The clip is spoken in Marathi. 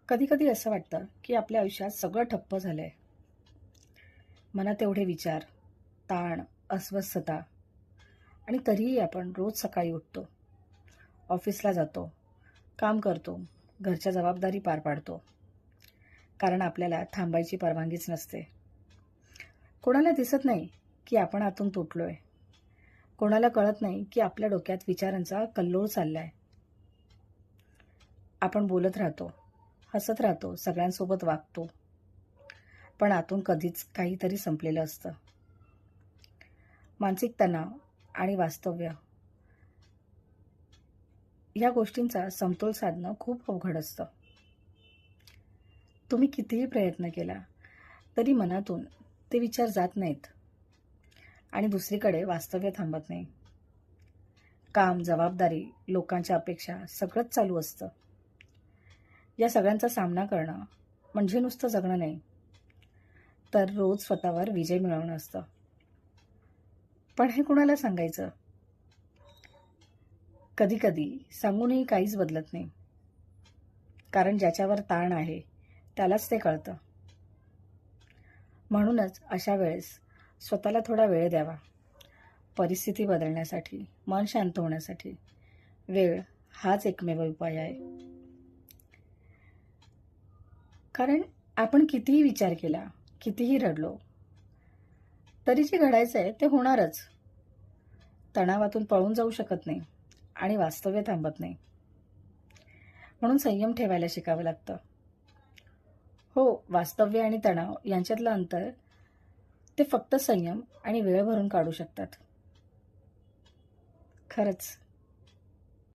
कधी कधी असं वाटतं की आपल्या आयुष्यात सगळं ठप्प झालंय. मनात एवढे विचार, ताण, अस्वस्थता आणि तरीही आपण रोज सकाळी उठतो, ऑफिसला जातो, काम करतो, घरच्या जबाबदारी पार पाडतो. कारण आपल्याला थांबायची परवानगीच नसते. कोणाला दिसत नाही की आपण आतून तुटलोय. कोणाला कळत नाही की आपल्या डोक्यात विचारांचा कल्लोळ चाललाय. आपण बोलत राहतो, हसत राहतो, सगळ्यांसोबत वागतो, पण आतून कधीच काहीतरी संपलेलं असतं. मानसिक तणाव आणि वास्तव्य या गोष्टींचा समतोल साधणं खूप अवघड असतं. तुम्ही कितीही प्रयत्न केला तरी मनातून ते विचार जात नाहीत आणि दुसरीकडे वास्तव्य थांबत नाही. काम, जबाबदारी, लोकांच्या अपेक्षा सगळंच चालू असतं. या सगळ्यांचा सामना करणं म्हणजे नुसतं जगणं नाही, तर रोज स्वतःवर विजय मिळवणं असतं. पण हे कुणाला सांगायचं? कधी कधी सांगूनही काहीच बदलत नाही, कारण ज्याच्यावर ताण आहे त्यालाच ते कळतं. म्हणूनच अशा वेळेस स्वतःला थोडा वेळ द्यावा. परिस्थिती बदलण्यासाठी, मन शांत होण्यासाठी वेळ हाच एकमेव उपाय आहे. कारण आपण कितीही विचार केला, कितीही रडलो, तरी जे घडायचं आहे ते होणारच. तणावातून पळून जाऊ शकत नाही आणि वास्तव्य थांबत नाही. म्हणून संयम ठेवायला शिकावं लागतं. हो, वास्तव्य आणि तणाव यांच्यातलं अंतर ते फक्त संयम आणि वेळ भरून काढू शकतात. खरंच.